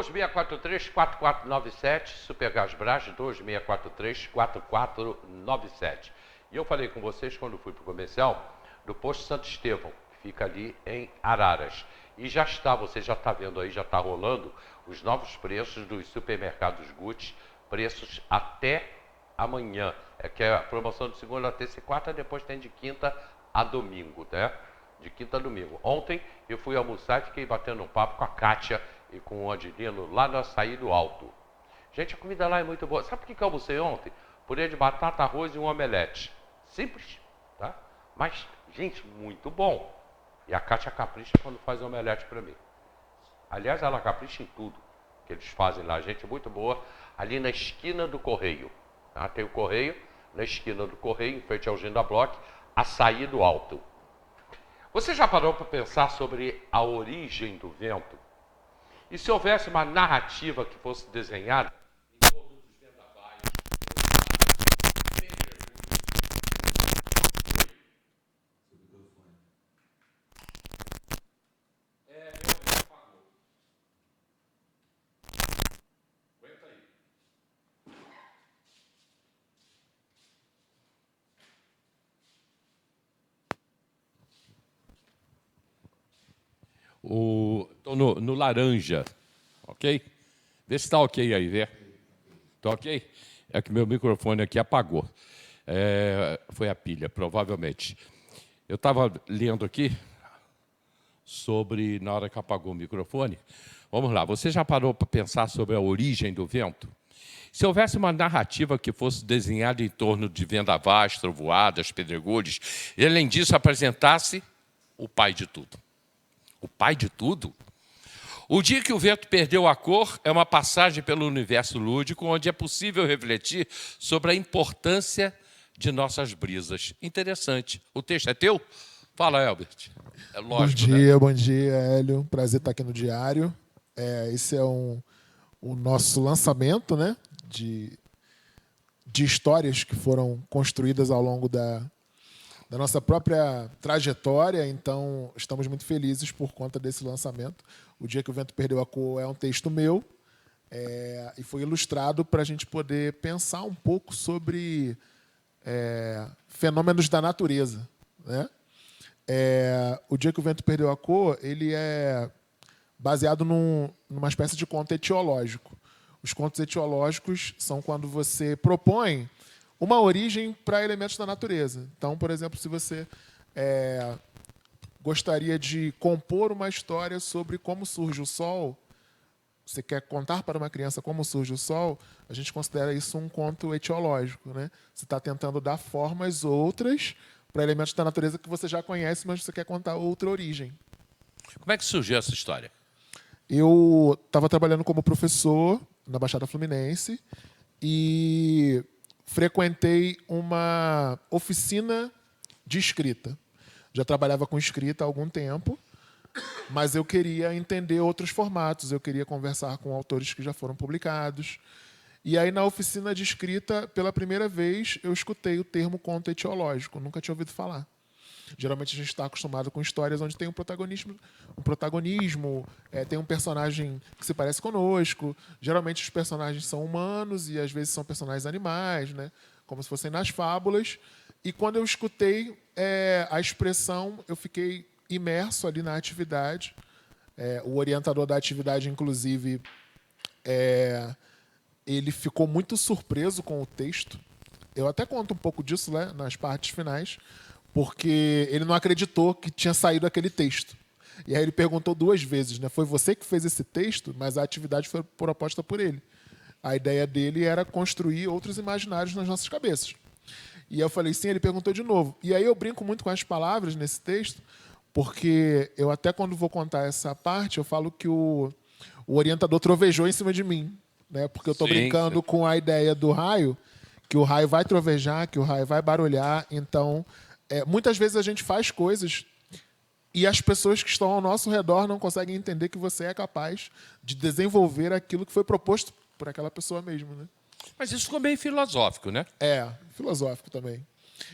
2643-4497, Supergás Brás, 2643-4497. E eu falei com vocês, quando fui para o comercial, do posto Santo Estevão, que fica ali em Araras. E já está, você já está vendo aí, já está rolando os novos preços dos supermercados Gucci, preços até amanhã. É que é a promoção de segunda a terça e quarta, depois tem de quinta a domingo, né? De quinta a domingo. Ontem eu fui almoçar e fiquei batendo um papo com a Kátia e com o Adilino lá no Açaí do Alto. Gente, a comida lá é muito boa. Sabe por que eu almocei ontem? Purê de batata, arroz e um omelete. Simples, tá? Mas, gente, muito bom. E a Kátia capricha quando faz omelete para mim. Aliás, ela capricha em tudo que eles fazem lá. Gente muito boa. Ali na esquina do Correio. Tá? Tem o Correio, na esquina do Correio, em frente ao Ginda Block, Açaí do Alto. Você já parou para pensar sobre a origem do vento? E se houvesse uma narrativa que fosse desenhada em torno dos vendavais, aguenta aí. Tô no laranja, ok? Vê se está ok aí, vê. Tá ok? É que meu microfone aqui apagou. Foi a pilha, provavelmente. Eu estava lendo aqui sobre, na hora que apagou o microfone, vamos lá, você já parou para pensar sobre a origem do vento? Se houvesse uma narrativa que fosse desenhada em torno de vendavais, trovoadas, pedregulhos, e além disso apresentasse o pai de tudo. O pai de tudo? O dia que o vento perdeu a cor é uma passagem pelo universo lúdico, onde é possível refletir sobre a importância de nossas brisas. Interessante. O texto é teu? Fala, Elbert. É lógico, Bom dia, Hélio. Prazer estar aqui no Diário. Esse é o nosso lançamento, né, de histórias que foram construídas ao longo da nossa própria trajetória. Então, estamos muito felizes por conta desse lançamento. O Dia que o Vento Perdeu a Cor é um texto meu e foi ilustrado para a gente poder pensar um pouco sobre fenômenos da natureza, né? O Dia que o Vento Perdeu a Cor, ele é baseado numa espécie de conto etiológico. Os contos etiológicos são quando você propõe uma origem para elementos da natureza. Então, por exemplo, se você gostaria de compor uma história sobre como surge o Sol, você quer contar para uma criança como surge o Sol, a gente considera isso um conto etiológico, né? Você está tentando dar formas outras para elementos da natureza que você já conhece, mas você quer contar outra origem. Como é que surgiu essa história? Eu estava trabalhando como professor na Baixada Fluminense e frequentei uma oficina de escrita. Já trabalhava com escrita há algum tempo, mas eu queria entender outros formatos, eu queria conversar com autores que já foram publicados. E aí, na oficina de escrita, pela primeira vez, eu escutei o termo conto etiológico. Nunca tinha ouvido falar. Geralmente a gente está acostumado com histórias onde tem um protagonismo, tem um personagem que se parece conosco. Geralmente os personagens são humanos e às vezes são personagens animais, né? Como se fossem nas fábulas. E quando eu escutei a expressão, eu fiquei imerso ali na atividade. O orientador da atividade, inclusive, ele ficou muito surpreso com o texto. Eu até conto um pouco disso, né, nas partes finais, porque ele não acreditou que tinha saído aquele texto. E aí ele perguntou 2 vezes, né? Foi você que fez esse texto, mas a atividade foi proposta por ele. A ideia dele era construir outros imaginários nas nossas cabeças. E eu falei, sim, ele perguntou de novo. E aí eu brinco muito com as palavras nesse texto, porque eu até quando vou contar essa parte, eu falo que o orientador trovejou em cima de mim, né? Porque eu estou brincando com a ideia do raio, que o raio vai trovejar, que o raio vai barulhar. Então, muitas vezes a gente faz coisas e as pessoas que estão ao nosso redor não conseguem entender que você é capaz de desenvolver aquilo que foi proposto por aquela pessoa mesmo, né? Mas isso ficou bem filosófico, né? Filosófico também.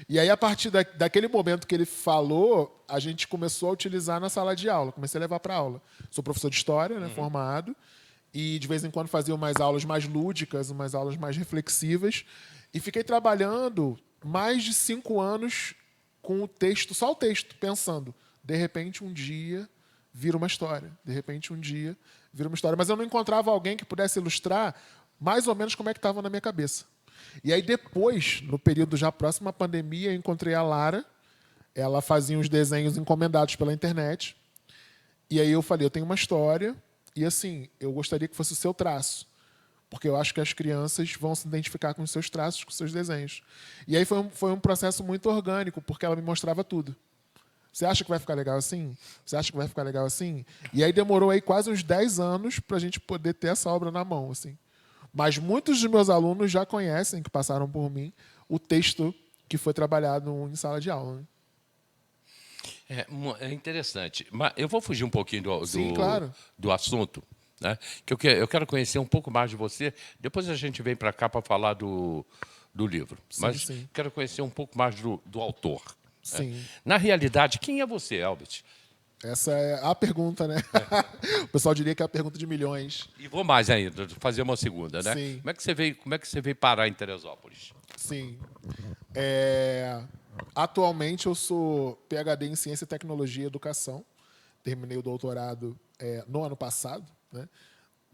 E aí, a partir daquele momento que ele falou, a gente começou a utilizar na sala de aula. Comecei a levar para aula. Sou professor de história, né, formado. E de vez em quando fazia umas aulas mais lúdicas, umas aulas mais reflexivas. E fiquei trabalhando mais de 5 anos com o texto, só o texto, pensando. De repente, um dia, vira uma história. De repente, um dia, vira uma história. Mas eu não encontrava alguém que pudesse ilustrar mais ou menos como é que estava na minha cabeça. E aí depois, no período já próximo à pandemia, eu encontrei a Lara. Ela fazia uns desenhos encomendados pela internet. E aí eu falei, eu tenho uma história e assim, eu gostaria que fosse o seu traço. Porque eu acho que as crianças vão se identificar com os seus traços, com os seus desenhos. E aí foi um processo muito orgânico, porque ela me mostrava tudo. Você acha que vai ficar legal assim? Você acha que vai ficar legal assim? E aí demorou aí quase uns 10 anos para a gente poder ter essa obra na mão. Assim. Mas muitos dos meus alunos já conhecem, que passaram por mim, o texto que foi trabalhado em sala de aula. Né? É interessante. Mas eu vou fugir um pouquinho Sim, claro. do assunto, né? Que eu quero conhecer um pouco mais de você. Depois a gente vem para cá para falar do livro. Sim, mas sim. quero conhecer um pouco mais do autor. Sim. Né? Na realidade, quem é você, Elbert? Essa é a pergunta, né? O pessoal diria que é a pergunta de milhões. E vou mais ainda, fazer uma segunda, né? Sim. Como é que você veio parar em Teresópolis? Sim. Atualmente eu sou PhD em Ciência, Tecnologia e Educação. Terminei o doutorado no ano passado. Né?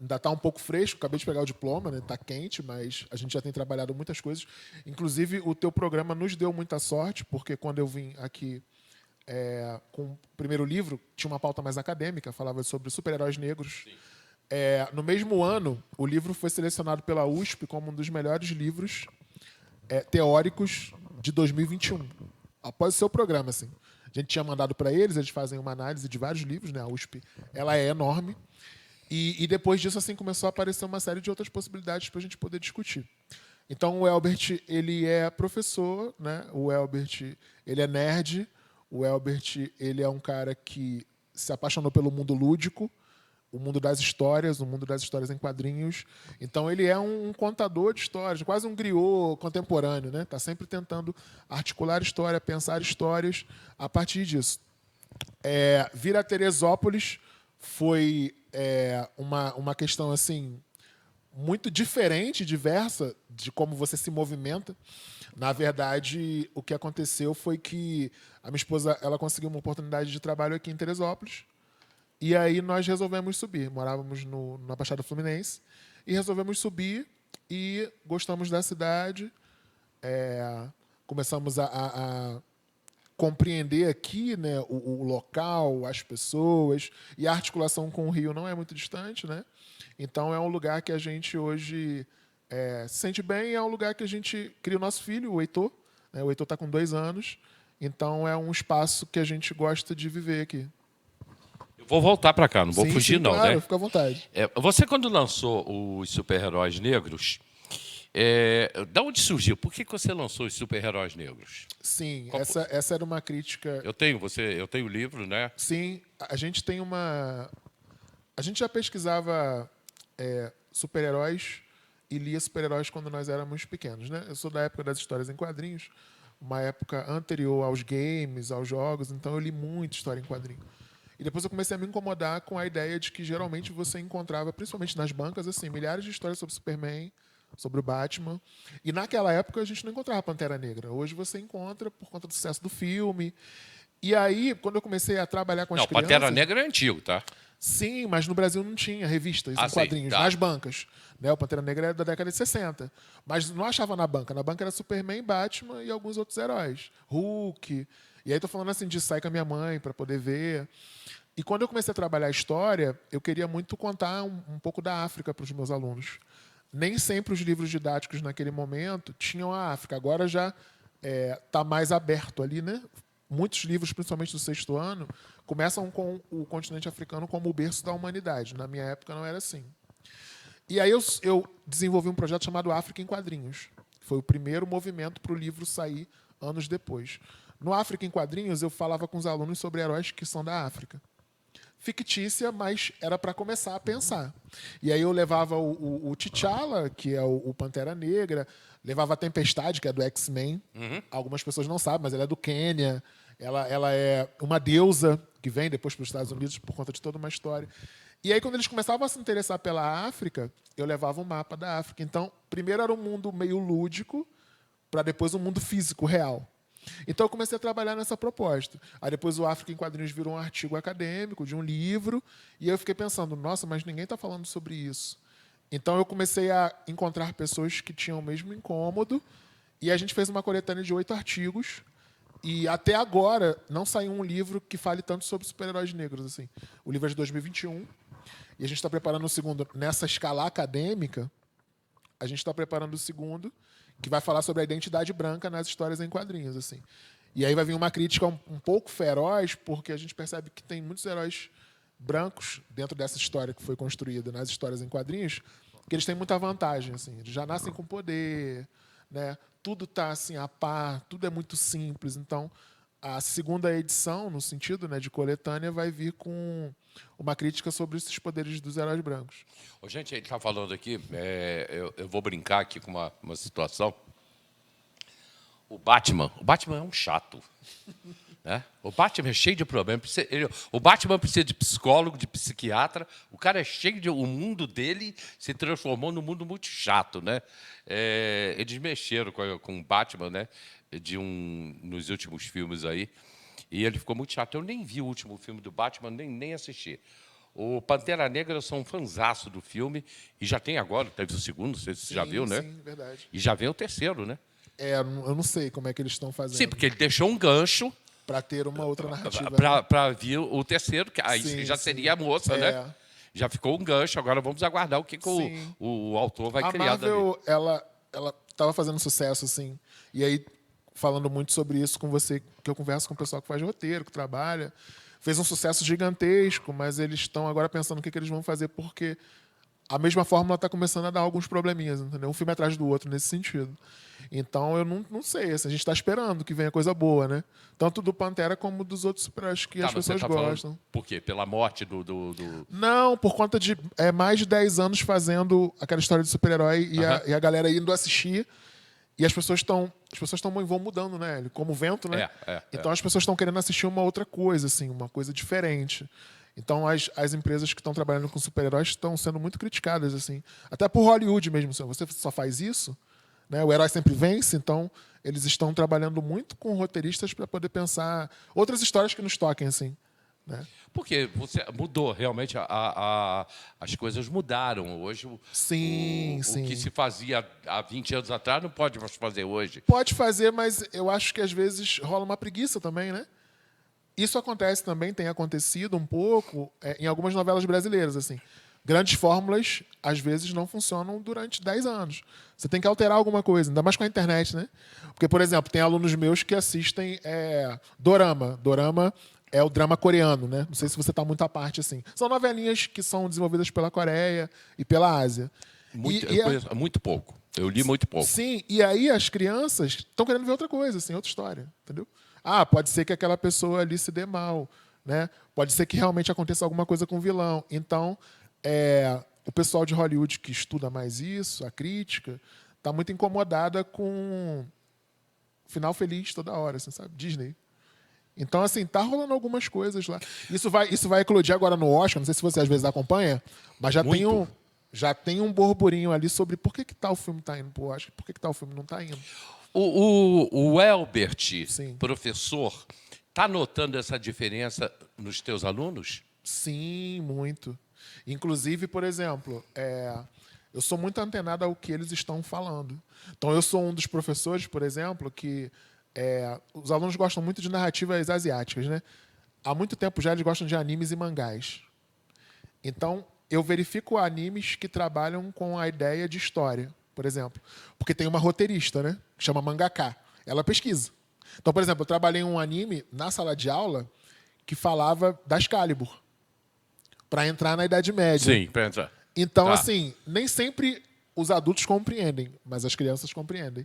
Ainda está um pouco fresco, acabei de pegar o diploma, né? Está quente, mas a gente já tem trabalhado muitas coisas. Inclusive, o teu programa nos deu muita sorte, porque quando eu vim aqui com o primeiro livro, tinha uma pauta mais acadêmica, falava sobre super-heróis negros. No mesmo ano, o livro foi selecionado pela USP como um dos melhores livros teóricos de 2021, após o seu programa. Assim. A gente tinha mandado para eles fazem uma análise de vários livros, né? A USP ela é enorme. E depois disso assim, começou a aparecer uma série de outras possibilidades para a gente poder discutir. Então, o Elbert ele é professor, né? O Elbert ele é nerd, o Elbert ele é um cara que se apaixonou pelo mundo lúdico, o mundo das histórias, o mundo das histórias em quadrinhos. Então, ele é um contador de histórias, quase um griot contemporâneo. Né? Está sempre tentando articular história, pensar histórias a partir disso. Vir a Teresópolis foi uma questão assim muito diferente, diversa de como você se movimenta. Na verdade, o que aconteceu foi que a minha esposa ela conseguiu uma oportunidade de trabalho aqui em Teresópolis. E aí nós resolvemos subir. Morávamos na Baixada Fluminense e resolvemos subir e gostamos da cidade. Começamos a compreender aqui, né, o local, as pessoas, e a articulação com o Rio não é muito distante. Né? Então é um lugar que a gente hoje se sente bem e é um lugar que a gente cria o nosso filho, o Heitor. Né? O Heitor está com 2 anos. Então é um espaço que a gente gosta de viver aqui. Vou voltar para cá, não vou fugir, não, claro, né? Fica à vontade. Você, quando lançou os super-heróis negros, da onde surgiu? Por que você lançou os super-heróis negros? Sim, essa era uma crítica. Eu tenho o livro, né? Sim, a gente tem a gente já pesquisava super-heróis e lia super-heróis quando nós éramos pequenos, né? Eu sou da época das histórias em quadrinhos, uma época anterior aos games, aos jogos, então eu li muito história em quadrinho. E depois eu comecei a me incomodar com a ideia de que geralmente você encontrava, principalmente nas bancas, assim, milhares de histórias sobre Superman, sobre o Batman. E naquela época a gente não encontrava Pantera Negra. Hoje você encontra por conta do sucesso do filme. E aí, quando eu comecei a trabalhar com as crianças... Pantera Negra é antigo, tá? Sim, mas no Brasil não tinha revistas em quadrinhos, tá. nas bancas. Né? O Pantera Negra é da década de 60. Mas não achava na banca. Na banca era Superman, Batman e alguns outros heróis. Hulk... E aí estou falando assim de sair com a minha mãe para poder ver. E quando eu comecei a trabalhar a história, eu queria muito contar um pouco da África para os meus alunos. Nem sempre os livros didáticos naquele momento tinham a África. Agora já está mais aberto ali, né? Muitos livros, principalmente do 6º ano, começam com o continente africano como o berço da humanidade. Na minha época não era assim. E aí eu desenvolvi um projeto chamado África em Quadrinhos. Foi o primeiro movimento para o livro sair anos depois. No África em Quadrinhos, eu falava com os alunos sobre heróis que são da África. Fictícia, mas era para começar a pensar. E aí eu levava o T'Challa, que é o Pantera Negra, levava a Tempestade, que é do X-Men. Uhum. Algumas pessoas não sabem, mas ela é do Quênia. Ela é uma deusa que vem depois para os Estados Unidos por conta de toda uma história. E aí, quando eles começavam a se interessar pela África, eu levava um mapa da África. Então, primeiro era um mundo meio lúdico, para depois um mundo físico, real. Então, eu comecei a trabalhar nessa proposta. Aí, depois, o África em Quadrinhos virou um artigo acadêmico, de um livro, e eu fiquei pensando, nossa, mas ninguém está falando sobre isso. Então, eu comecei a encontrar pessoas que tinham o mesmo incômodo, e a gente fez uma coletânea de 8 artigos, e até agora não saiu um livro que fale tanto sobre super-heróis negros. Assim. O livro é de 2021, e a gente está preparando o segundo. Nessa escala acadêmica, a gente está preparando o segundo, que vai falar sobre a identidade branca nas histórias em quadrinhos. Assim. E aí vai vir uma crítica um pouco feroz, porque a gente percebe que tem muitos heróis brancos dentro dessa história que foi construída nas histórias em quadrinhos, que eles têm muita vantagem. Assim. Eles já nascem com poder, né? Tudo está assim, a par, tudo é muito simples. Então, a segunda edição, no sentido, né, de coletânea, vai vir com uma crítica sobre esses poderes dos heróis brancos. Ô, gente, ele está falando aqui, eu vou brincar aqui com uma situação. O Batman é um chato. Né? O Batman é cheio de problemas. O Batman precisa de psicólogo, de psiquiatra. O cara é cheio de... O mundo dele se transformou num mundo muito chato. Né? Eles mexeram com o Batman, né? Nos últimos filmes aí. E ele ficou muito chato. Eu nem vi o último filme do Batman, nem assisti. O Pantera Negra, eu sou um fanzaço do filme. E já tem agora, teve o segundo, não sei se você já viu, né? Sim, verdade. E já vem o terceiro, né? Eu não sei como é que eles estão fazendo. Sim, porque ele deixou um gancho para ter uma outra narrativa. Para vir o terceiro, que aí já seria a moça, né? Já ficou um gancho, agora vamos aguardar o que o autor vai criar. A Marvel, ela estava fazendo sucesso, assim. E aí, falando muito sobre isso com você, que eu converso com o pessoal que faz roteiro, que trabalha, fez um sucesso gigantesco, mas eles estão agora pensando o que eles vão fazer, porque a mesma fórmula está começando a dar alguns probleminhas, entendeu? Um filme atrás do outro nesse sentido. Então, eu não sei. Assim, a gente está esperando que venha coisa boa, né? Tanto do Pantera como dos outros super-heróis que as pessoas gostam. Por quê? Pela morte do... Não, por conta de mais de 10 anos fazendo aquela história de super-herói e a galera indo assistir. E as pessoas vão mudando, né? Como o vento, né? Então, as pessoas estão querendo assistir uma outra coisa, assim, uma coisa diferente. Então, as empresas que estão trabalhando com super-heróis estão sendo muito criticadas, assim. Até por Hollywood mesmo. Assim, você só faz isso? Né? O herói sempre vence, então eles estão trabalhando muito com roteiristas para poder pensar outras histórias que nos toquem, assim. Né? Porque você mudou, realmente, as coisas mudaram. Hoje, o que se fazia há 20 anos atrás não pode mais fazer hoje. Pode fazer, mas eu acho que às vezes rola uma preguiça também, né? Isso acontece também, tem acontecido um pouco em algumas novelas brasileiras, assim. Grandes fórmulas, às vezes, não funcionam durante 10 anos. Você tem que alterar alguma coisa, ainda mais com a internet, né? Porque, por exemplo, tem alunos meus que assistem dorama. Dorama é o drama coreano, né? Não sei se você está muito à parte, assim. São novelinhas que são desenvolvidas pela Coreia e pela Ásia. Muito pouco. Eu li muito pouco. Sim, e aí as crianças estão querendo ver outra coisa, assim, outra história, entendeu? Pode ser que aquela pessoa ali se dê mal, né? Pode ser que realmente aconteça alguma coisa com o vilão. Então, o pessoal de Hollywood que estuda mais isso, a crítica, está muito incomodada com final feliz toda hora, assim, sabe? Disney. Então, assim, tá rolando algumas coisas lá. Isso vai eclodir agora no Oscar, não sei se você às vezes acompanha, mas já tem um burburinho ali sobre por que tal filme está indo pro Oscar, por que tal filme não está indo. O Elbert, Sim. Professor, está notando essa diferença nos teus alunos? Sim, muito. Inclusive, por exemplo, eu sou muito antenado ao que eles estão falando. Então, eu sou um dos professores, por exemplo, que os alunos gostam muito de narrativas asiáticas, né? Há muito tempo já eles gostam de animes e mangás. Então, eu verifico animes que trabalham com a ideia de história, por exemplo. Porque tem uma roteirista, né? Que chama mangaka. Ela pesquisa. Então, por exemplo, eu trabalhei em um anime na sala de aula que falava da Excalibur. Para entrar na Idade Média. Sim, para entrar. Então, assim, nem sempre os adultos compreendem, mas as crianças compreendem.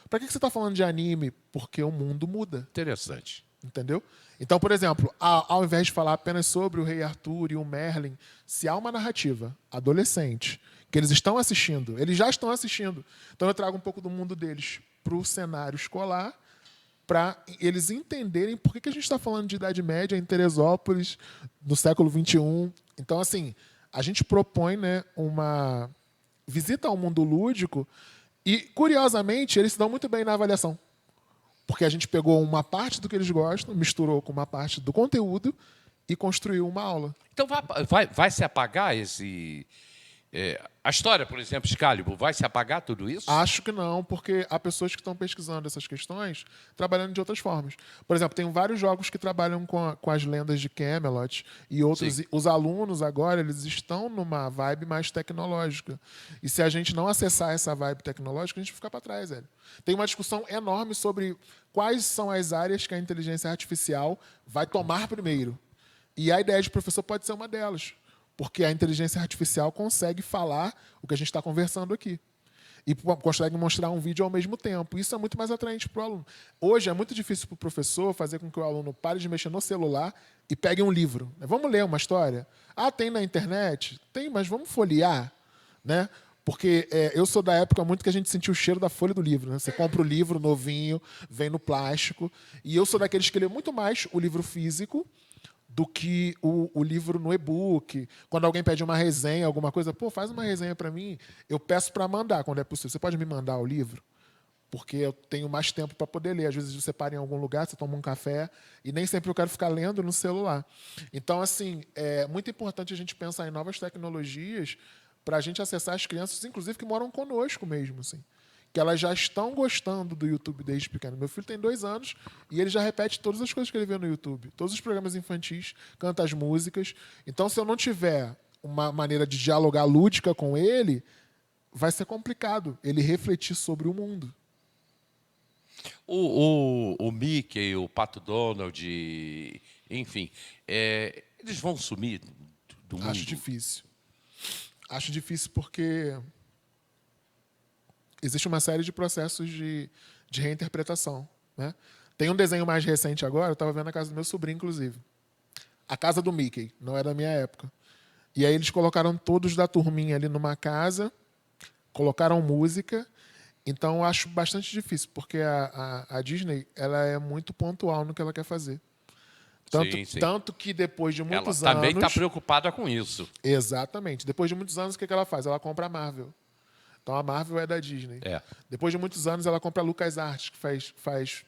Para que você está falando de anime? Porque o mundo muda. Interessante. Entendeu? Então, por exemplo, ao invés de falar apenas sobre o Rei Arthur e o Merlin, se há uma narrativa adolescente que eles estão assistindo, eles já estão assistindo, então eu trago um pouco do mundo deles para o cenário escolar, para eles entenderem por que a gente está falando de Idade Média em Teresópolis, no século XXI. Então, assim, a gente propõe, né, uma visita ao mundo lúdico e, curiosamente, eles se dão muito bem na avaliação. Porque a gente pegou uma parte do que eles gostam, misturou com uma parte do conteúdo e construiu uma aula. Então vai se apagar a história, por exemplo, Excalibur, vai se apagar tudo isso? Acho que não, porque há pessoas que estão pesquisando essas questões trabalhando de outras formas. Por exemplo, tem vários jogos que trabalham com as lendas de Camelot e outros. Sim. Os alunos agora eles estão numa vibe mais tecnológica. E se a gente não acessar essa vibe tecnológica, a gente fica para trás, velho. Tem uma discussão enorme sobre quais são as áreas que a inteligência artificial vai tomar primeiro. E a ideia de professor pode ser uma delas. Porque a inteligência artificial consegue falar o que a gente está conversando aqui. E consegue mostrar um vídeo ao mesmo tempo. Isso é muito mais atraente para o aluno. Hoje é muito difícil para o professor fazer com que o aluno pare de mexer no celular e pegue um livro. Vamos ler uma história? Ah, tem na internet? Tem, mas vamos folhear. Né? Porque eu sou da época muito que a gente sentia o cheiro da folha do livro. Né? Você compra o livro novinho, vem no plástico. E eu sou daqueles que lê muito mais o livro físico do que o livro no e-book. Quando alguém pede uma resenha, alguma coisa, pô, faz uma resenha para mim, eu peço para mandar, quando é possível. Você pode me mandar o livro? Porque eu tenho mais tempo para poder ler. Às vezes você para em algum lugar, você toma um café, e nem sempre eu quero ficar lendo no celular. Então, assim, é muito importante a gente pensar em novas tecnologias para a gente acessar as crianças, inclusive, que moram conosco mesmo, assim. Que elas já estão gostando do YouTube desde pequeno. Meu filho tem 2 anos e ele já repete todas as coisas que ele vê no YouTube. Todos os programas infantis, canta as músicas. Então, se eu não tiver uma maneira de dialogar lúdica com ele, vai ser complicado ele refletir sobre o mundo. O Mickey, o Pato Donald, enfim, eles vão sumir do mundo? Acho difícil. Acho difícil porque existe uma série de processos de reinterpretação. Né? Tem um desenho mais recente agora, eu estava vendo na casa do meu sobrinho, inclusive. A Casa do Mickey, não é da minha época. E aí eles colocaram todos da turminha ali numa casa, colocaram música. Então, eu acho bastante difícil, porque a Disney ela é muito pontual no que ela quer fazer. Tanto que depois de muitos anos... Ela também está preocupada com isso. Exatamente. Depois de muitos anos, o que ela faz? Ela compra a Marvel. Então, a Marvel é da Disney. Depois de muitos anos, ela compra a LucasArts, que faz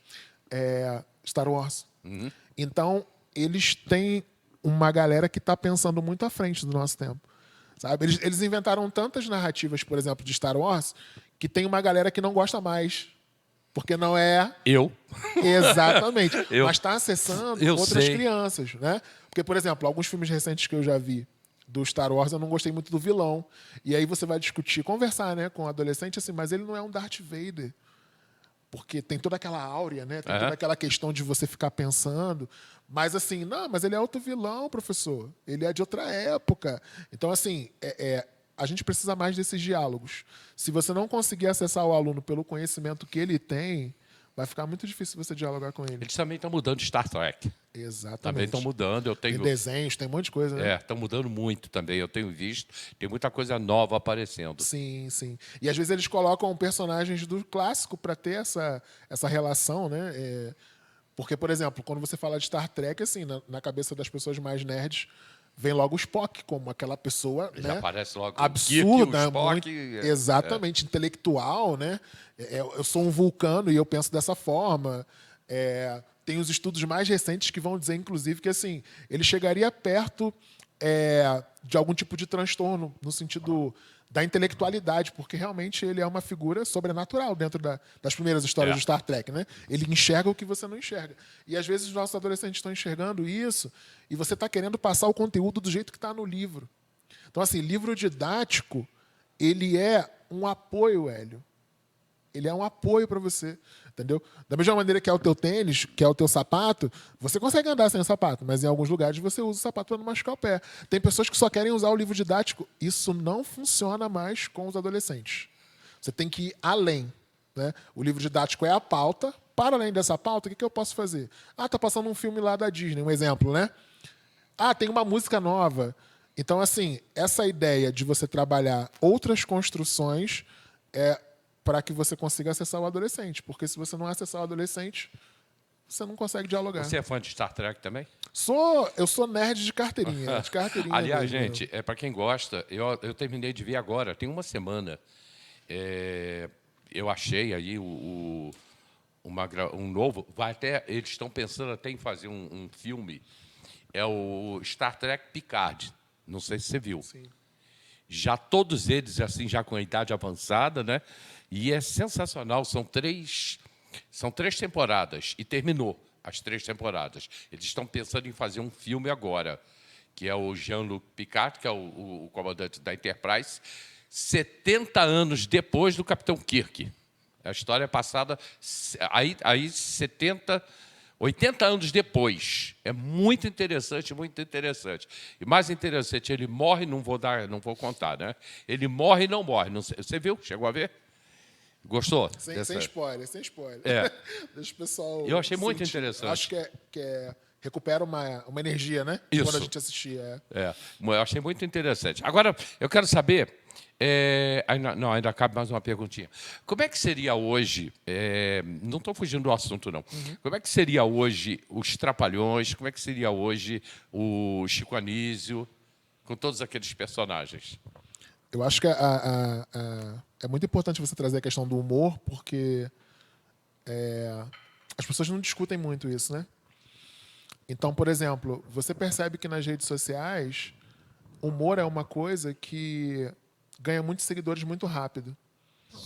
Star Wars. Uhum. Então, eles têm uma galera que está pensando muito à frente do nosso tempo. Sabe? Eles inventaram tantas narrativas, por exemplo, de Star Wars, que tem uma galera que não gosta mais. Porque não é... Eu. Exatamente. Mas está acessando outras sei. crianças. Né? Porque, por exemplo, alguns filmes recentes que eu já vi do Star Wars, eu não gostei muito do vilão. E aí você vai discutir, conversar, né, com o adolescente, assim, mas ele não é um Darth Vader. Porque tem toda aquela áurea, né? Tem toda aquela questão de você ficar pensando. Mas assim, não, mas ele é outro vilão, professor. Ele é de outra época. Então, assim, a gente precisa mais desses diálogos. Se você não conseguir acessar o aluno pelo conhecimento que ele tem, vai ficar muito difícil você dialogar com ele. Eles também estão mudando de Star Trek. Exatamente. Também estão mudando. Tem desenhos, tem um monte de coisa, né? Estão mudando muito também. Eu tenho visto. Tem muita coisa nova aparecendo. Sim, sim. E às vezes eles colocam personagens do clássico para ter essa relação, né? Porque, por exemplo, quando você fala de Star Trek, assim, na cabeça das pessoas mais nerds, vem logo o Spock como aquela pessoa, Já né, aparece logo absurda, o Spock, muito, exatamente, intelectual, né? Eu sou um vulcano e eu penso dessa forma. Tem os estudos mais recentes que vão dizer, inclusive, que assim, ele chegaria perto de algum tipo de transtorno no sentido da intelectualidade, porque realmente ele é uma figura sobrenatural dentro das primeiras histórias do Star Trek, né? Ele enxerga o que você não enxerga. E às vezes os nossos adolescentes estão enxergando isso e você está querendo passar o conteúdo do jeito que está no livro. Então, assim, livro didático, ele é um apoio, Hélio. Ele é um apoio para você, entendeu? Da mesma maneira que é o teu tênis, que é o teu sapato, você consegue andar sem o sapato, mas em alguns lugares você usa o sapato para não machucar o pé. Tem pessoas que só querem usar o livro didático. Isso não funciona mais com os adolescentes. Você tem que ir além. Né? O livro didático é a pauta. Para além dessa pauta, o que eu posso fazer? Tá passando um filme lá da Disney, um exemplo, né? Tem uma música nova. Então, assim, essa ideia de você trabalhar outras construções para que você consiga acessar o adolescente. Porque se você não acessar o adolescente, você não consegue dialogar. Você é fã de Star Trek também? Eu sou nerd de carteirinha. De carteirinha Aliás, mesmo. gente, para quem gosta, eu terminei de ver agora, tem uma semana. Eu achei aí um novo. Eles estão pensando até em fazer um filme. É o Star Trek Picard. Não sei se você viu. Sim. Já todos eles, assim, já com a idade avançada, né? E é sensacional. São três temporadas e terminou as 3 temporadas. Eles estão pensando em fazer um filme agora, que é o Jean-Luc Picard, que é o comandante da Enterprise, 70 anos depois do Capitão Kirk. A história é passada aí 80 anos depois. É muito interessante, muito interessante. E mais interessante, ele morre, não vou contar, né? Ele morre e não morre. Não sei, você viu? Chegou a ver? Gostou? Sem spoiler, sem spoiler. É. Deixa o pessoal Eu achei muito sentir. interessante. Acho que recupera uma energia, né? Isso. Quando a gente assistia. Eu achei muito interessante. Agora, eu quero saber... ainda cabe mais uma perguntinha. Como é que seria hoje... não estou fugindo do assunto, não. Como é que seria hoje os Trapalhões? Como é que seria hoje o Chico Anísio? Com todos aqueles personagens. Eu acho que é muito importante você trazer a questão do humor, porque as pessoas não discutem muito isso, né? Então, por exemplo, você percebe que nas redes sociais, humor é uma coisa que ganha muitos seguidores muito rápido.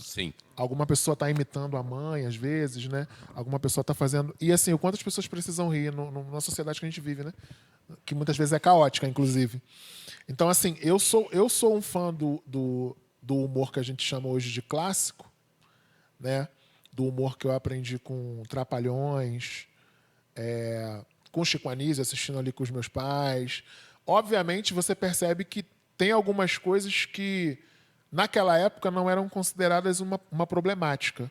Sim. Alguma pessoa está imitando a mãe, às vezes, né? Alguma pessoa está fazendo... E, assim, o quanto as pessoas precisam rir na sociedade que a gente vive, né? Que muitas vezes é caótica, inclusive. Então, assim, eu sou um fã do humor que a gente chama hoje de clássico, né? Do humor que eu aprendi com Trapalhões, com Chico Anísio, assistindo ali com os meus pais. Obviamente, você percebe que tem algumas coisas que, naquela época, não eram consideradas uma problemática.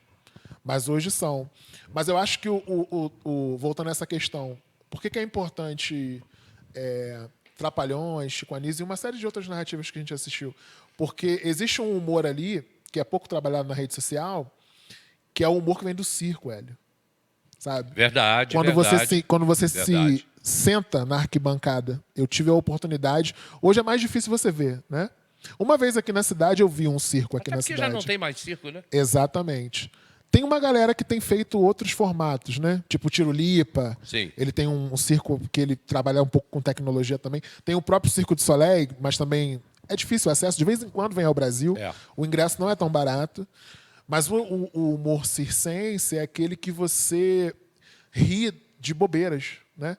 Mas hoje são. Mas eu acho que, voltando a essa questão, por que é importante Trapalhões, Chico Anísio e uma série de outras narrativas que a gente assistiu? Porque existe um humor ali, que é pouco trabalhado na rede social, que é o humor que vem do circo, Hélio. Sabe? Verdade, Quando você se senta na arquibancada, eu tive a oportunidade. Hoje é mais difícil você ver, né? Uma vez aqui na cidade eu vi um circo aqui Até na porque cidade. já não tem mais circo, né? Exatamente. Tem uma galera que tem feito outros formatos, né? Tipo o Tirulipa. Sim. Ele tem um circo que ele trabalha um pouco com tecnologia também. Tem o próprio Circo du Soleil, mas também é difícil o acesso. De vez em quando vem ao Brasil. O ingresso não é tão barato. Mas o humor circense é aquele que você ri de bobeiras, né?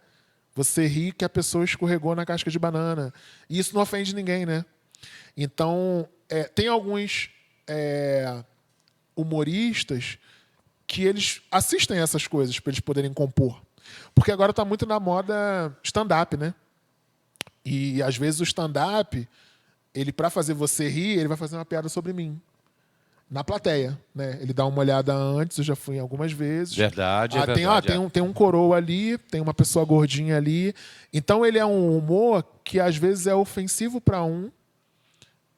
Você ri que a pessoa escorregou na casca de banana. E isso não ofende ninguém, né? Então, tem alguns humoristas que eles assistem essas coisas para eles poderem compor. Porque agora está muito na moda stand-up, né? E, às vezes, o stand-up, ele, para fazer você rir, ele vai fazer uma piada sobre mim. Na plateia, né? Ele dá uma olhada antes, eu já fui algumas vezes. Verdade, Tem um coroa ali, tem uma pessoa gordinha ali. Então ele é um humor que às vezes é ofensivo para um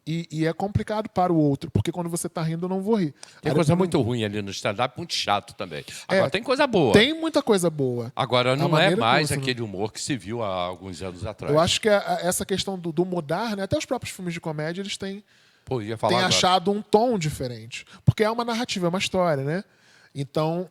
e é complicado para o outro, porque quando você está rindo eu não vou rir. Tem coisa muito ruim ali no stand-up, muito chato também. Agora tem coisa boa. Tem muita coisa boa. Agora não é mais aquele humor que se viu há alguns anos atrás. Eu acho que essa questão do mudar, né? Até os próprios filmes de comédia, eles têm tem achado um tom diferente. Porque é uma narrativa, é uma história, né? Então,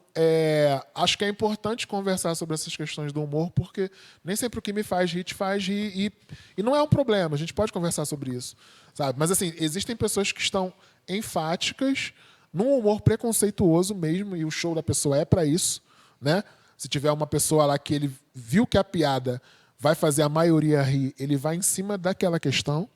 acho que é importante conversar sobre essas questões do humor, porque nem sempre o que me faz rir te faz rir. E não é um problema, a gente pode conversar sobre isso. Sabe? Mas, assim, existem pessoas que estão enfáticas, num humor preconceituoso mesmo, e o show da pessoa é para isso, né? Se tiver uma pessoa lá que ele viu que a piada vai fazer a maioria rir, ele vai em cima daquela questão.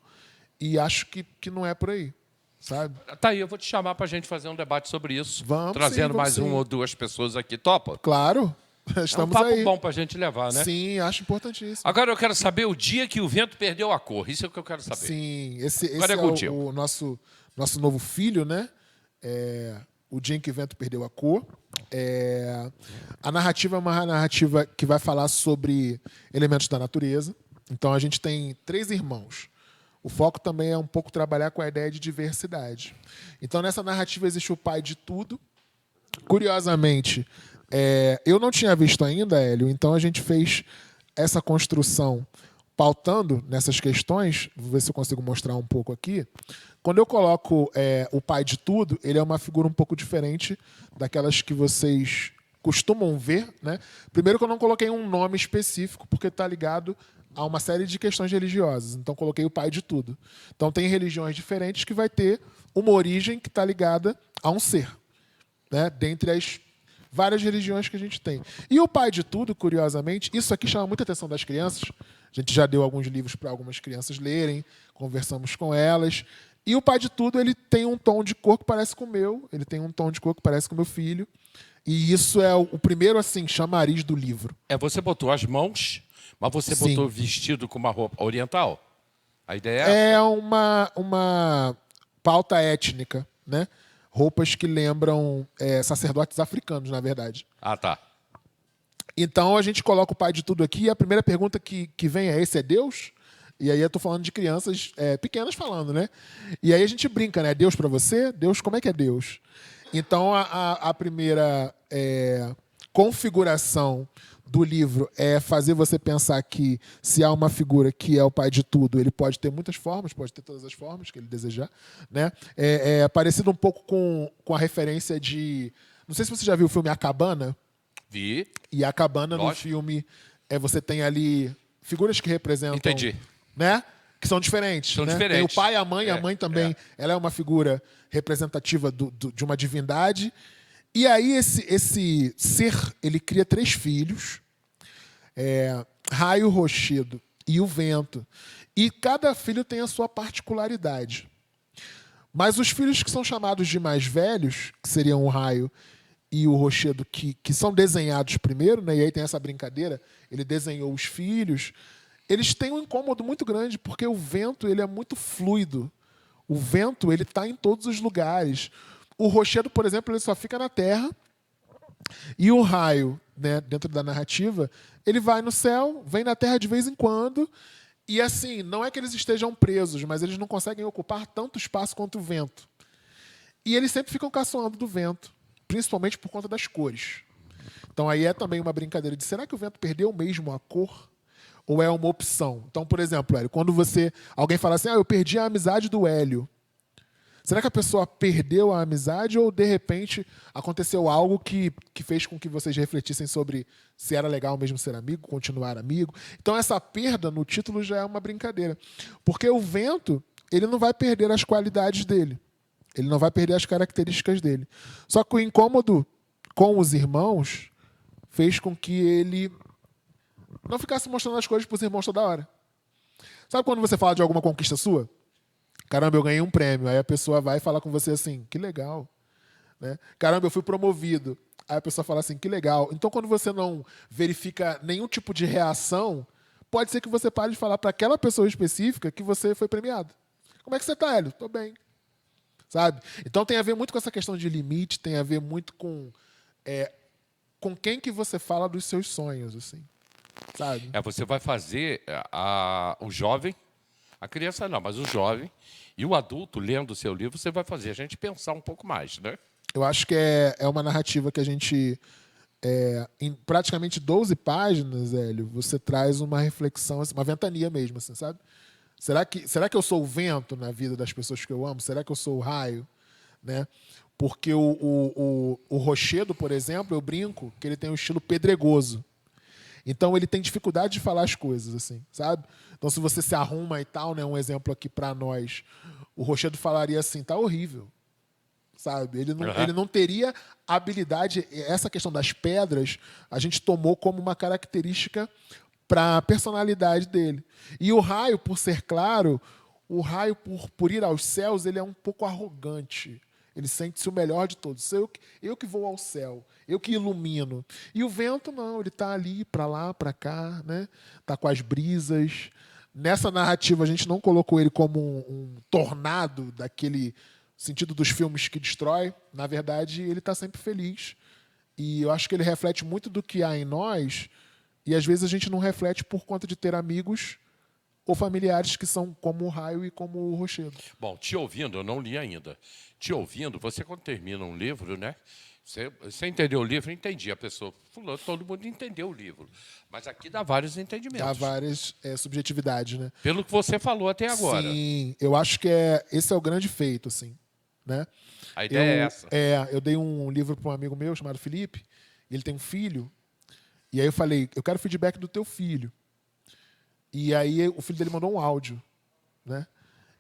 E acho que não é por aí, sabe? Tá aí, eu vou te chamar pra gente fazer um debate sobre isso. Vamos trazendo sim, mais uma ou duas pessoas aqui. Topa? Claro, estamos aí. É um papo aí. bom pra gente levar, né? Sim, acho importantíssimo. Agora eu quero saber o dia que o vento perdeu a cor. Isso é o que eu quero saber. Sim, esse é o nosso novo filho, né? O dia em que o vento perdeu a cor. A narrativa é uma narrativa que vai falar sobre elementos da natureza. Então a gente tem 3 irmãos. O foco também é um pouco trabalhar com a ideia de diversidade. Então, nessa narrativa existe o pai de tudo. Curiosamente, eu não tinha visto ainda, Hélio, então a gente fez essa construção pautando nessas questões, vou ver se eu consigo mostrar um pouco aqui. Quando eu coloco o pai de tudo, ele é uma figura um pouco diferente daquelas que vocês costumam ver, né? Primeiro que eu não coloquei um nome específico, porque está ligado a uma série de questões religiosas. Então, coloquei o pai de tudo. Então, tem religiões diferentes que vai ter uma origem que está ligada a um ser, né? Dentre as várias religiões que a gente tem. E o pai de tudo, curiosamente, isso aqui chama muita atenção das crianças. A gente já deu alguns livros para algumas crianças lerem, conversamos com elas. E o pai de tudo, ele tem um tom de cor que parece com o meu, ele tem um tom de cor que parece com o meu filho. E isso é o primeiro, assim, chamariz do livro. Você botou as mãos, mas você Sim. botou vestido com uma roupa oriental? A ideia é essa? É uma pauta étnica, né? Roupas que lembram sacerdotes africanos, na verdade. Ah, tá. Então, a gente coloca o pai de tudo aqui e a primeira pergunta que vem é: esse é Deus? E aí eu tô falando de crianças pequenas falando, né? E aí a gente brinca, né? Deus para você? Deus, como é que é Deus? Então, a primeira configuração do livro é fazer você pensar que se há uma figura que é o pai de tudo, ele pode ter muitas formas, pode ter todas as formas que ele desejar, né? É parecido um pouco com a referência de... Não sei se você já viu o filme A Cabana. Vi. E A Cabana, no Lógico. filme, você tem ali figuras que representam... Entendi. Né? Que são diferentes. São né? diferentes. Tem o pai e a mãe também, ela é uma figura representativa de uma divindade. E aí esse ser, ele cria 3 filhos, Raio, Rochedo e o Vento. E cada filho tem a sua particularidade. Mas os filhos que são chamados de mais velhos, que seriam o Raio e o Rochedo, que são desenhados primeiro, né? E aí tem essa brincadeira, ele desenhou os filhos, eles têm um incômodo muito grande, porque o vento ele é muito fluido. O vento ele está em todos os lugares. O Rochedo, por exemplo, ele só fica na terra. E o Raio, né, dentro da narrativa, ele vai no céu, vem na terra de vez em quando. E assim, não é que eles estejam presos, mas eles não conseguem ocupar tanto espaço quanto o vento. E eles sempre ficam caçoando do vento, principalmente por conta das cores. Então aí é também uma brincadeira de: será que o vento perdeu mesmo a cor? Ou é uma opção? Então, por exemplo, Hélio, quando alguém fala assim: eu perdi a amizade do Hélio. Será que a pessoa perdeu a amizade ou, de repente, aconteceu algo que fez com que vocês refletissem sobre se era legal mesmo ser amigo, continuar amigo? Então, essa perda no título já é uma brincadeira. Porque o vento, ele não vai perder as qualidades dele. Ele não vai perder as características dele. Só que o incômodo com os irmãos fez com que ele não ficasse mostrando as coisas para os irmãos toda hora. Sabe quando você fala de alguma conquista sua? Caramba, eu ganhei um prêmio. Aí a pessoa vai falar com você assim: que legal. Né? Caramba, eu fui promovido. Aí a pessoa fala assim: que legal. Então, quando você não verifica nenhum tipo de reação, pode ser que você pare de falar para aquela pessoa específica que você foi premiado. Como é que você está, Hélio? Estou bem. Sabe? Então, tem a ver muito com essa questão de limite, tem a ver muito com quem que você fala dos seus sonhos, assim. Sabe? Você vai fazer o jovem, a criança não, mas o jovem e o adulto, lendo o seu livro, você vai fazer a gente pensar um pouco mais, né? Eu acho que é uma narrativa que a gente, em praticamente 12 páginas, Hélio, você traz uma reflexão, assim, uma ventania mesmo, assim, sabe? Será que eu sou o vento na vida das pessoas que eu amo? Será que eu sou o raio? Né? Porque o Rochedo, por exemplo, eu brinco que ele tem um estilo pedregoso. Então, ele tem dificuldade de falar as coisas, assim, sabe? Então, se você se arruma e tal, né, um exemplo aqui para nós, o Rochedo falaria assim: tá horrível, sabe? Ele não teria habilidade. Essa questão das pedras, a gente tomou como uma característica para a personalidade dele. E o Raio, por ser claro, o Raio, por ir aos céus, ele é um pouco arrogante. Ele sente-se o melhor de todos. Eu que vou ao céu, eu que ilumino. E o vento não, ele está ali, para lá, para cá, né? Está com as brisas. Nessa narrativa, a gente não colocou ele como um tornado, daquele sentido dos filmes que destrói. Na verdade, ele está sempre feliz. E eu acho que ele reflete muito do que há em nós, e às vezes a gente não reflete por conta de ter amigos ou familiares que são como o Raio e como o Rochedo. Bom, te ouvindo, eu não li ainda. Te ouvindo, você quando termina um livro, né? Você entendeu o livro? Entendi. A pessoa, fulano, todo mundo entendeu o livro. Mas aqui dá vários entendimentos. Dá várias subjetividades, né? Pelo que você falou até agora. Sim, eu acho que esse é o grande feito, assim, né? A ideia é essa. Eu dei um livro para um amigo meu chamado Felipe, e ele tem um filho, e aí eu falei, eu quero feedback do teu filho. E aí o filho dele mandou um áudio, né?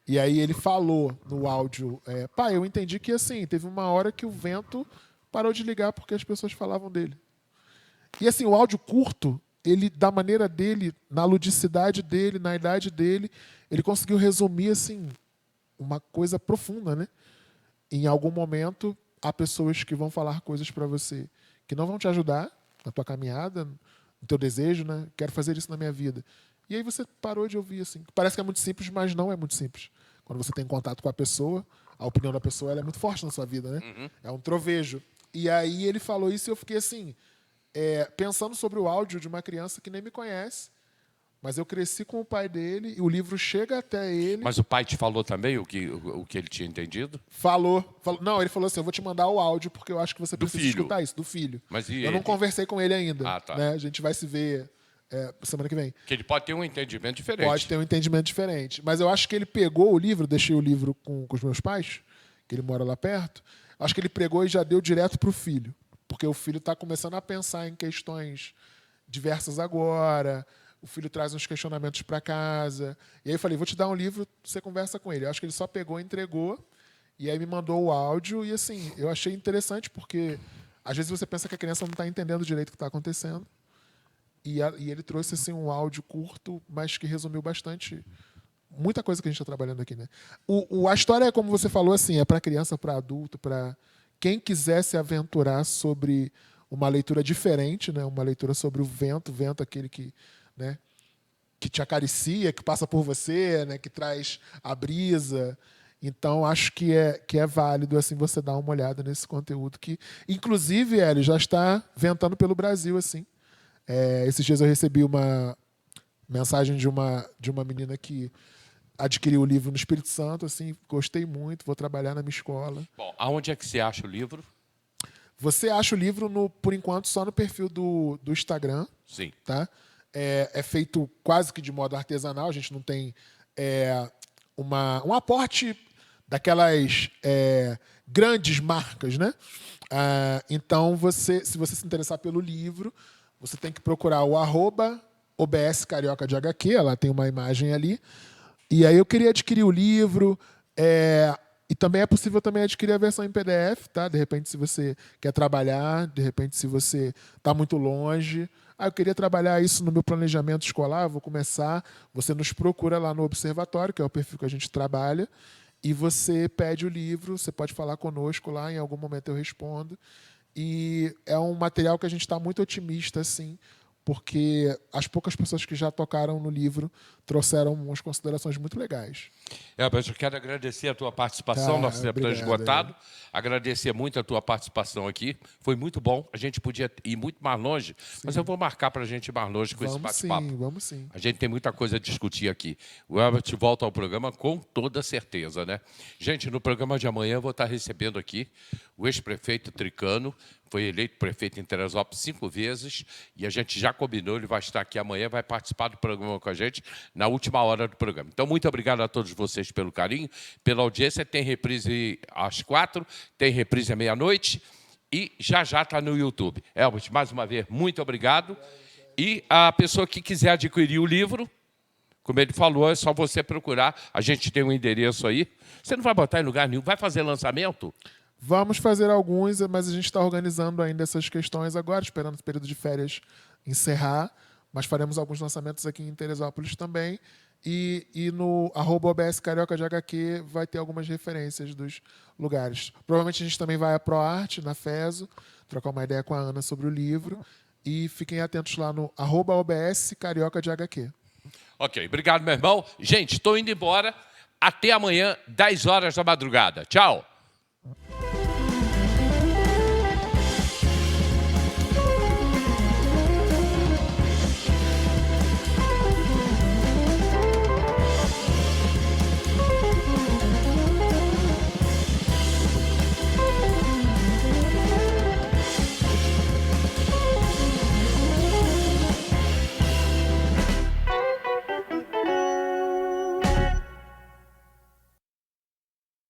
E aí ele falou no áudio, pai, eu entendi que assim, teve uma hora que o vento parou de ligar porque as pessoas falavam dele. E assim, o áudio curto, ele, da maneira dele, na ludicidade dele, na idade dele, ele conseguiu resumir assim, uma coisa profunda, né? Em algum momento, há pessoas que vão falar coisas para você que não vão te ajudar na tua caminhada, no teu desejo, né? Quero fazer isso na minha vida. E aí você parou de ouvir, assim. Parece que é muito simples, mas não é muito simples. Quando você tem contato com a pessoa, a opinião da pessoa ela é muito forte na sua vida, né? Uhum. É um trovejo. E aí ele falou isso e eu fiquei assim, pensando sobre o áudio de uma criança que nem me conhece, mas eu cresci com o pai dele e o livro chega até ele. Mas o pai te falou também o que ele tinha entendido? Falou. Não, ele falou assim, eu vou te mandar o áudio porque eu acho que você precisa filho. escutar isso, do filho. Mas e eu não ele? conversei com ele ainda. Ah, tá. Né? A gente vai se ver semana que vem. Que ele pode ter um entendimento diferente. Pode ter um entendimento diferente. Mas eu acho que ele pegou o livro, deixei o livro com os meus pais, que ele mora lá perto. Acho que ele pegou e já deu direto para o filho. Porque o filho está começando a pensar em questões diversas agora. O filho traz uns questionamentos para casa. E aí eu falei, vou te dar um livro, você conversa com ele. Eu acho que ele só pegou, entregou, e aí me mandou o áudio. E assim, eu achei interessante, porque às vezes você pensa que a criança não está entendendo direito o que está acontecendo. E ele trouxe assim, um áudio curto, mas que resumiu bastante muita coisa que a gente está trabalhando aqui, né? A história é, como você falou, assim, é para criança, para adulto, para quem quiser se aventurar sobre uma leitura diferente, né? Uma leitura sobre o vento aquele que, né? Que te acaricia, que passa por você, né? Que traz a brisa. Então, acho que é válido assim você dar uma olhada nesse conteúdo que, inclusive, ele já está ventando pelo Brasil, assim. Esses dias eu recebi uma mensagem de uma menina que adquiriu o livro no Espírito Santo, assim, gostei muito, vou trabalhar na minha escola. Bom, aonde é que você acha o livro? Você acha o livro, por enquanto, só no perfil do Instagram. Sim. Tá? É feito quase que de modo artesanal, a gente não tem um aporte daquelas grandes marcas, né? Então, se você se interessar pelo livro, você tem que procurar o @OBS Carioca de HQ, ela tem uma imagem ali. E aí eu queria adquirir o livro, e também é possível também adquirir a versão em PDF, tá? De repente, se você quer trabalhar, de repente, se você está muito longe. Eu queria trabalhar isso no meu planejamento escolar, vou começar. Você nos procura lá no Observatório, que é o perfil que a gente trabalha, e você pede o livro, você pode falar conosco lá, em algum momento eu respondo. E é um material que a gente está muito otimista, assim, porque as poucas pessoas que já tocaram no livro trouxeram umas considerações muito legais. Mas eu quero agradecer a tua participação, nosso tempo está esgotado. Agradecer muito a tua participação aqui. Foi muito bom. A gente podia ir muito mais longe, mas eu vou marcar para a gente ir mais longe com esse bate-papo. Vamos sim. A gente tem muita coisa a discutir aqui. O Herbert volta ao programa com toda certeza, né? Gente, no programa de amanhã eu vou estar recebendo aqui o ex-prefeito Tricano, foi eleito prefeito em Teresópolis 5 vezes, e a gente já combinou, ele vai estar aqui amanhã, vai participar do programa com a gente na última hora do programa. Então, muito obrigado a todos vocês pelo carinho, pela audiência. Tem reprise às 4, tem reprise à meia-noite, e já está no YouTube. Elbert, mais uma vez, muito obrigado. E a pessoa que quiser adquirir o livro, como ele falou, é só você procurar. A gente tem um endereço aí. Você não vai botar em lugar nenhum, vai fazer lançamento? Vamos fazer alguns, mas a gente está organizando ainda essas questões agora, esperando o período de férias encerrar. Mas faremos alguns lançamentos aqui em Teresópolis também. E no @OBS Carioca de HQ vai ter algumas referências dos lugares. Provavelmente a gente também vai à ProArte, na FESO, trocar uma ideia com a Ana sobre o livro. E fiquem atentos lá no @OBS Carioca de HQ. Ok, obrigado, meu irmão. Gente, estou indo embora. Até amanhã, 10 horas da madrugada. Tchau.